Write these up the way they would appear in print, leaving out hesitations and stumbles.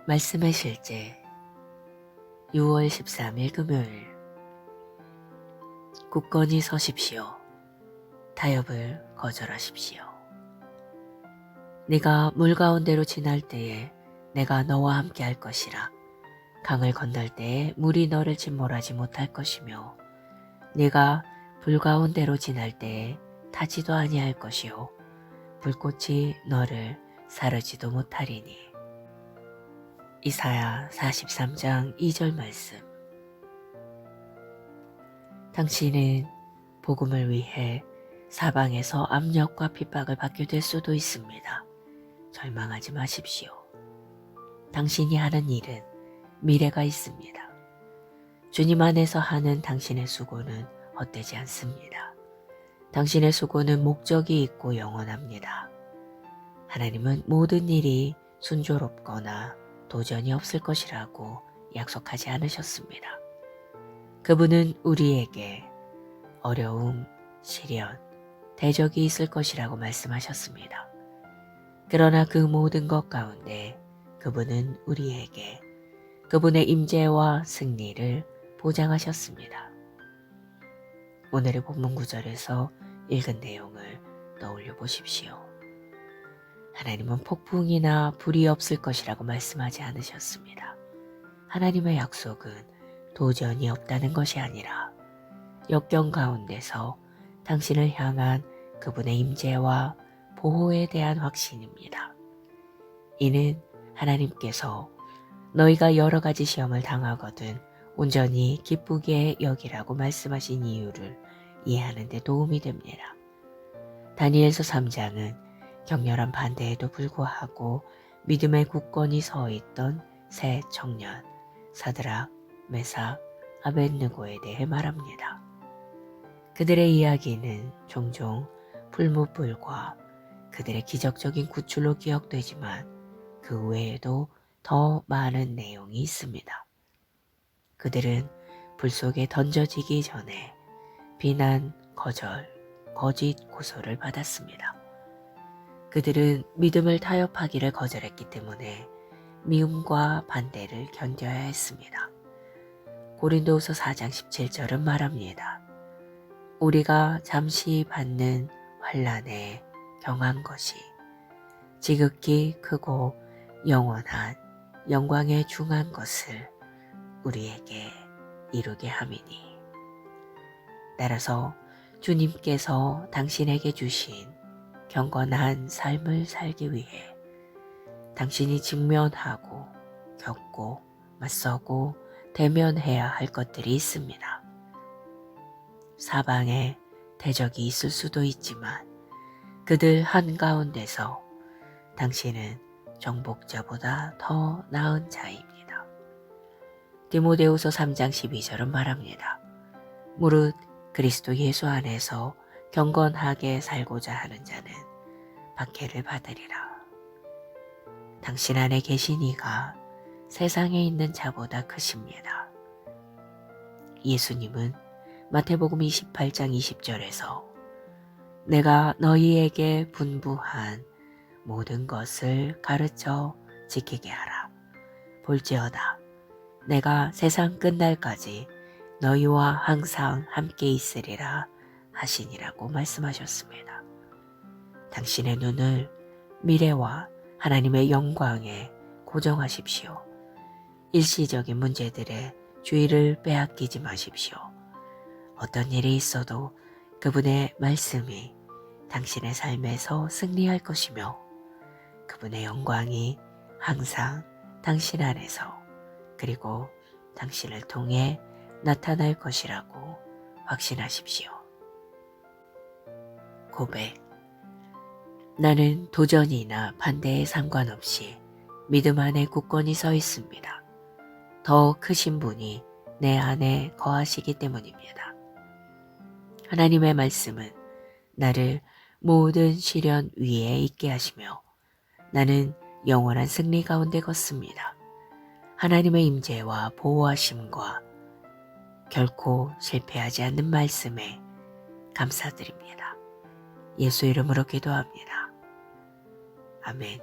말씀의 실제 6월 13일 금요일. 굳건히 서십시오. 타협을 거절하십시오. 네가 물 가운데로 지날 때에 내가 너와 함께 할 것이라. 강을 건널 때에 물이 너를 침몰하지 못할 것이며 네가 불 가운데로 지날 때에 타지도 아니할 것이요 불꽃이 너를 사르지도 못하리니. 이사야 43장 2절 말씀. 당신은 복음을 위해 사방에서 압력과 핍박을 받게 될 수도 있습니다. 절망하지 마십시오. 당신이 하는 일은 미래가 있습니다. 주님 안에서 하는 당신의 수고는 헛되지 않습니다. 당신의 수고는 목적이 있고 영원합니다. 하나님은 모든 일이 순조롭거나 도전이 없을 것이라고 약속하지 않으셨습니다. 그분은 우리에게 어려움, 시련, 대적이 있을 것이라고 말씀하셨습니다. 그러나 그 모든 것 가운데 그분은 우리에게 그분의 임재와 승리를 보장하셨습니다. 오늘의 본문 구절에서 읽은 내용을 떠올려 보십시오. 하나님은 폭풍이나 불이 없을 것이라고 말씀하지 않으셨습니다. 하나님의 약속은 도전이 없다는 것이 아니라 역경 가운데서 당신을 향한 그분의 임재와 보호에 대한 확신입니다. 이는 하나님께서 너희가 여러 가지 시험을 당하거든 온전히 기쁘게 여기라고 말씀하신 이유를 이해하는 데 도움이 됩니다. 다니엘서 3장은 격렬한 반대에도 불구하고 믿음에 굳건히 서 있던 세 청년 사드락, 메삭, 아벳느고에 대해 말합니다. 그들의 이야기는 종종 풀무불과 그들의 기적적인 구출로 기억되지만 그 외에도 더 많은 내용이 있습니다. 그들은 불 속에 던져지기 전에 비난, 거절, 거짓 고소를 받았습니다. 그들은 믿음을 타협하기를 거절했기 때문에 미움과 반대를 견뎌야 했습니다. 고린도후서 4장 17절은 말합니다. 우리가 잠시 받는 환난에 경한 것이 지극히 크고 영원한 영광에 중한 것을 우리에게 이루게 함이니. 따라서 주님께서 당신에게 주신 경건한 삶을 살기 위해 당신이 직면하고 겪고 맞서고 대면해야 할 것들이 있습니다. 사방에 대적이 있을 수도 있지만 그들 한가운데서 당신은 정복자보다 더 나은 자입니다. 디모데후서 3장 12절은 말합니다. 무릇 그리스도 예수 안에서 경건하게 살고자 하는 자는 박해를 받으리라. 당신 안에 계신 이가 세상에 있는 자보다 크십니다. 예수님은 마태복음 28장 20절에서 내가 너희에게 분부한 모든 것을 가르쳐 지키게 하라. 볼지어다 내가 세상 끝날까지 너희와 항상 함께 있으리라 하시니라고 말씀하셨습니다. 당신의 눈을 미래와 하나님의 영광에 고정하십시오. 일시적인 문제들에 주의를 빼앗기지 마십시오. 어떤 일이 있어도 그분의 말씀이 당신의 삶에서 승리할 것이며 그분의 영광이 항상 당신 안에서 그리고 당신을 통해 나타날 것이라고 확신하십시오. 고백. 나는 도전이나 반대에 상관없이 믿음 안에 굳건히 서 있습니다. 더 크신 분이 내 안에 거하시기 때문입니다. 하나님의 말씀은 나를 모든 시련 위에 있게 하시며 나는 영원한 승리 가운데 걷습니다. 하나님의 임재와 보호하심과 결코 실패하지 않는 말씀에 감사드립니다. 예수 이름으로 기도합니다. 아멘.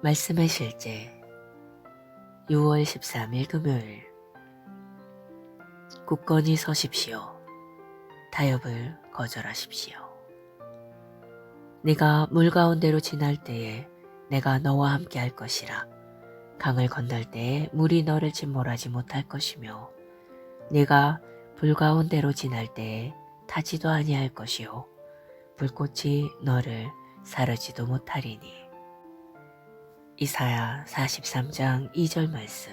말씀의 실제 6월 13일 금요일. 굳건히 서십시오. 타협을 거절하십시오. 네가 물 가운데로 지날 때에 내가 너와 함께 할 것이라. 강을 건널 때에 물이 너를 침몰하지 못할 것이며 네가 불 가운데로 지날 때에 타지도 아니할 것이요 불꽃이 너를 사르지도 못하리니. 이사야 43장 2절 말씀.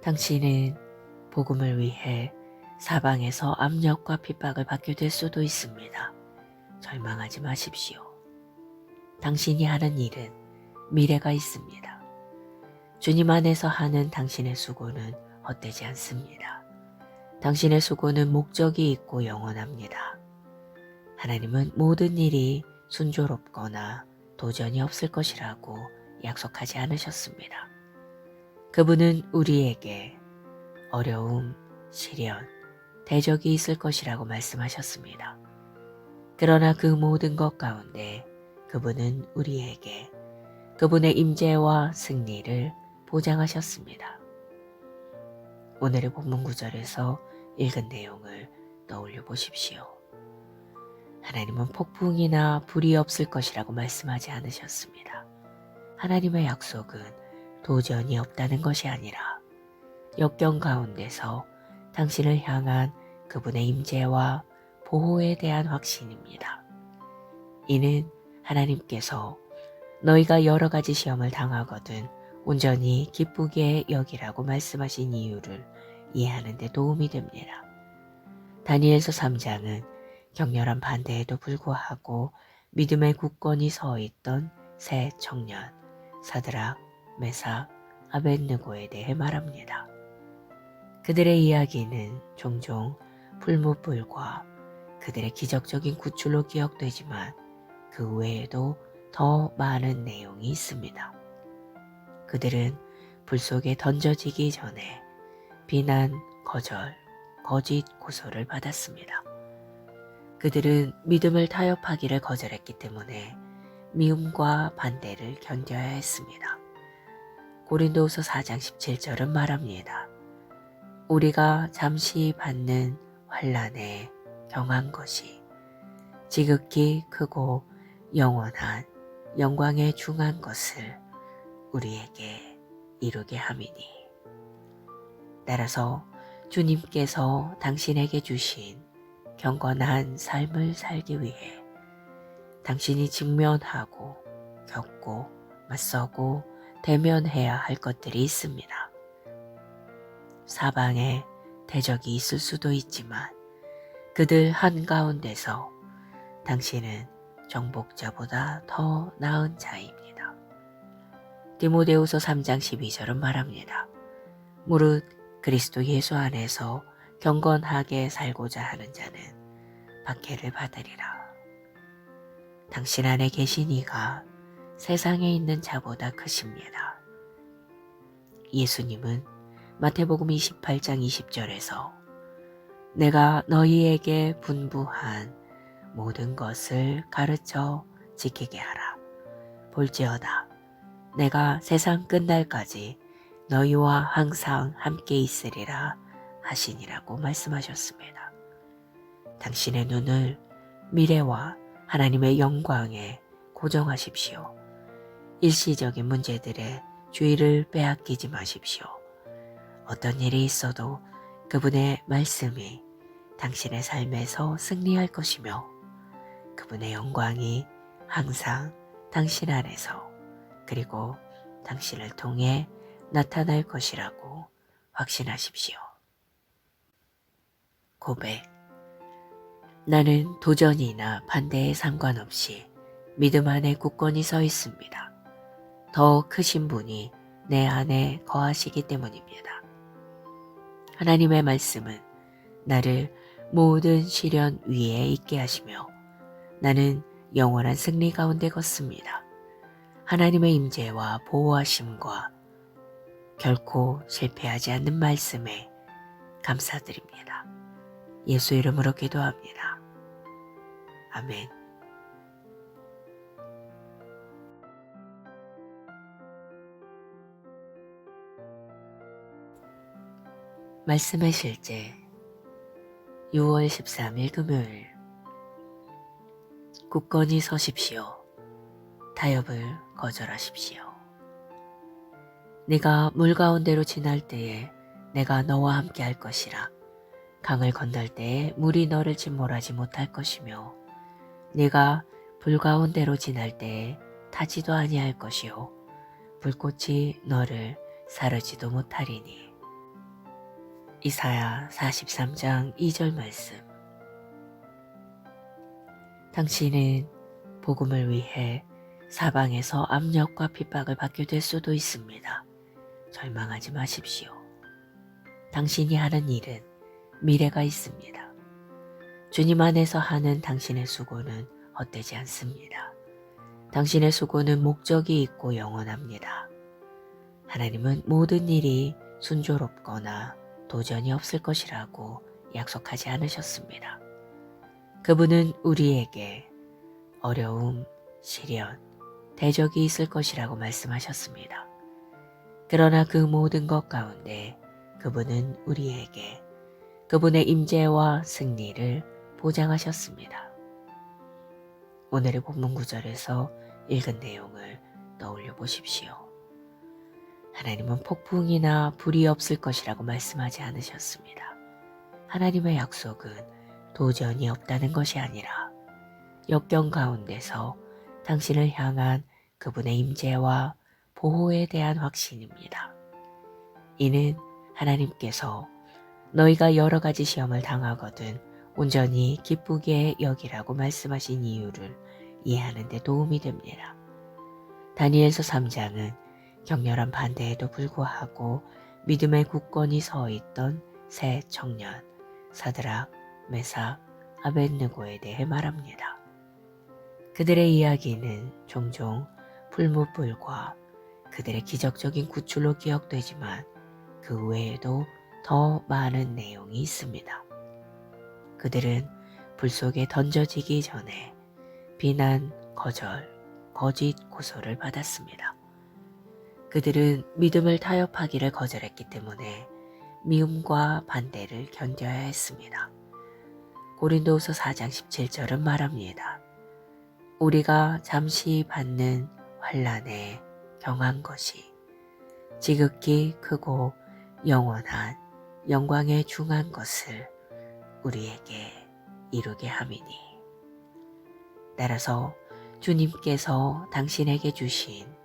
당신은 복음을 위해 사방에서 압력과 핍박을 받게 될 수도 있습니다. 절망하지 마십시오. 당신이 하는 일은 미래가 있습니다. 주님 안에서 하는 당신의 수고는 헛되지 않습니다. 당신의 수고는 목적이 있고 영원합니다. 하나님은 모든 일이 순조롭거나 도전이 없을 것이라고 약속하지 않으셨습니다. 그분은 우리에게 어려움, 시련, 대적이 있을 것이라고 말씀하셨습니다. 그러나 그 모든 것 가운데 그분은 우리에게 그분의 임재와 승리를 보장하셨습니다. 오늘의 본문 구절에서 읽은 내용을 떠올려 보십시오. 하나님은 폭풍이나 불이 없을 것이라고 말씀하지 않으셨습니다. 하나님의 약속은 도전이 없다는 것이 아니라 역경 가운데서 당신을 향한 그분의 임재와 보호에 대한 확신입니다. 이는 하나님께서 너희가 여러 가지 시험을 당하거든 온전히 기쁘게 여기라고 말씀하신 이유를 이해하는 데 도움이 됩니다. 다니엘서 3장은 격렬한 반대에도 불구하고 믿음의 굳건히 서 있던 세 청년 사드락, 메삭, 아벳느고에 대해 말합니다. 그들의 이야기는 종종 풀무불과 그들의 기적적인 구출로 기억되지만 그 외에도 더 많은 내용이 있습니다. 그들은 불 속에 던져지기 전에 비난, 거절, 거짓 고소를 받았습니다. 그들은 믿음을 타협하기를 거절했기 때문에 미움과 반대를 견뎌야 했습니다. 고린도후서 4장 17절은 말합니다. 우리가 잠시 받는 환난에 경한 것이 지극히 크고 영원한 영광에 중한 것을 우리에게 이루게 함이니. 따라서 주님께서 당신에게 주신 경건한 삶을 살기 위해 당신이 직면하고 겪고 맞서고 대면해야 할 것들이 있습니다. 사방에 대적이 있을 수도 있지만 그들 한가운데서 당신은 정복자보다 더 나은 자입니다. 디모데후서 3장 12절은 말합니다. 무릇 그리스도 예수 안에서 경건하게 살고자 하는 자는 박해를 받으리라. 당신 안에 계신 이가 세상에 있는 자보다 크십니다. 예수님은 마태복음 28장 20절에서 내가 너희에게 분부한 모든 것을 가르쳐 지키게 하라. 볼지어다 내가 세상 끝날까지 너희와 항상 함께 있으리라 하시니라고 말씀하셨습니다. 당신의 눈을 미래와 하나님의 영광에 고정하십시오. 일시적인 문제들의 주의를 빼앗기지 마십시오. 어떤 일이 있어도 그분의 말씀이 당신의 삶에서 승리할 것이며 그분의 영광이 항상 당신 안에서 그리고 당신을 통해 나타날 것이라고 확신하십시오. 고백. 나는 도전이나 반대에 상관없이 믿음 안에 굳건히 서 있습니다. 더 크신 분이 내 안에 거하시기 때문입니다. 하나님의 말씀은 나를 모든 시련 위에 있게 하시며 나는 영원한 승리 가운데 걷습니다. 하나님의 임재와 보호하심과 결코 실패하지 않는 말씀에 감사드립니다. 예수 이름으로 기도합니다. 아멘. 말씀의 실제 6월 13일 금요일. 굳건히 서십시오. 타협을 거절하십시오. 네가 물 가운데로 지날 때에 내가 너와 함께 할 것이라. 강을 건널 때에 물이 너를 침몰하지 못할 것이며 네가 불 가운데로 지날 때에 타지도 아니할 것이요 불꽃이 너를 사르지도 못하리니. 이사야 43장 2절 말씀. 당신은 복음을 위해 사방에서 압력과 핍박을 받게 될 수도 있습니다. 절망하지 마십시오. 당신이 하는 일은 미래가 있습니다. 주님 안에서 하는 당신의 수고는 헛되지 않습니다. 당신의 수고는 목적이 있고 영원합니다. 하나님은 모든 일이 순조롭거나 도전이 없을 것이라고 약속하지 않으셨습니다. 그분은 우리에게 어려움, 시련, 대적이 있을 것이라고 말씀하셨습니다. 그러나 그 모든 것 가운데 그분은 우리에게 그분의 임재와 승리를 보장하셨습니다. 오늘의 본문 구절에서 읽은 내용을 떠올려 보십시오. 하나님은 폭풍이나 불이 없을 것이라고 말씀하지 않으셨습니다. 하나님의 약속은 도전이 없다는 것이 아니라 역경 가운데서 당신을 향한 그분의 임재와 보호에 대한 확신입니다. 이는 하나님께서 너희가 여러 가지 시험을 당하거든 온전히 기쁘게 여기라고 말씀하신 이유를 이해하는 데 도움이 됩니다. 다니엘서 3장은 격렬한 반대에도 불구하고 믿음의 굳건히 서 있던 세 청년 사드락, 메삭, 아벳느고에 대해 말합니다. 그들의 이야기는 종종 풀무불과 그들의 기적적인 구출로 기억되지만 그 외에도 더 많은 내용이 있습니다. 그들은 불 속에 던져지기 전에 비난, 거절, 거짓 고소를 받았습니다. 그들은 믿음을 타협하기를 거절했기 때문에 미움과 반대를 견뎌야 했습니다. 고린도후서 4장 17절은 말합니다. 우리가 잠시 받는 환난에 경한 것이 지극히 크고 영원한 영광에 중한 것을 우리에게 이루게 함이니. 따라서 주님께서 당신에게 주신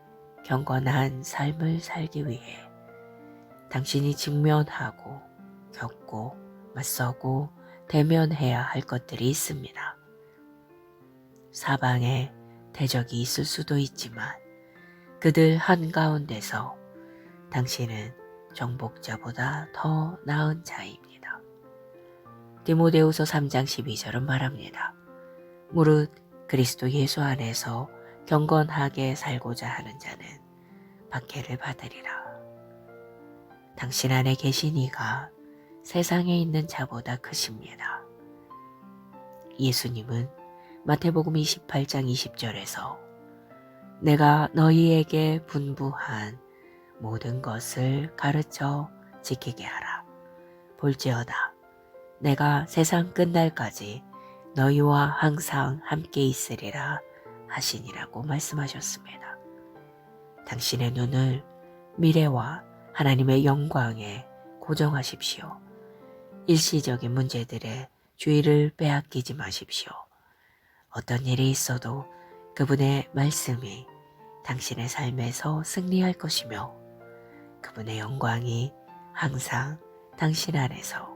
경건한 삶을 살기 위해 당신이 직면하고 겪고 맞서고 대면해야 할 것들이 있습니다. 사방에 대적이 있을 수도 있지만 그들 한가운데서 당신은 정복자보다 더 나은 자입니다. 디모데후서 3장 12절은 말합니다. 무릇 그리스도 예수 안에서 경건하게 살고자 하는 자는 박해를 받으리라. 당신 안에 계신 이가 세상에 있는 자보다 크십니다. 예수님은 마태복음 28장 20절에서 내가 너희에게 분부한 모든 것을 가르쳐 지키게 하라. 볼지어다 내가 세상 끝날까지 너희와 항상 함께 있으리라 하시니라고 말씀하셨습니다. 당신의 눈을 미래와 하나님의 영광에 고정하십시오. 일시적인 문제들에 주의를 빼앗기지 마십시오. 어떤 일이 있어도 그분의 말씀이 당신의 삶에서 승리할 것이며 그분의 영광이 항상 당신 안에서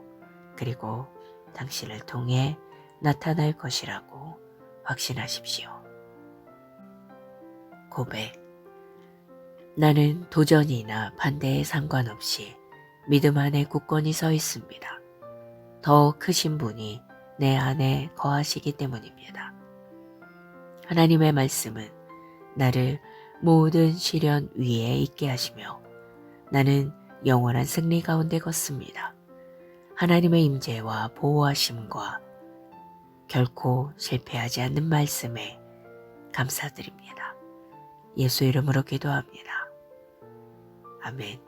그리고 당신을 통해 나타날 것이라고 확신하십시오. 고백. 나는 도전이나 반대에 상관없이 믿음 안에 굳건히 서 있습니다. 더 크신 분이 내 안에 거하시기 때문입니다. 하나님의 말씀은 나를 모든 시련 위에 있게 하시며 나는 영원한 승리 가운데 걷습니다. 하나님의 임재와 보호하심과 결코 실패하지 않는 말씀에 감사드립니다. 예수 이름으로 기도합니다. 아멘.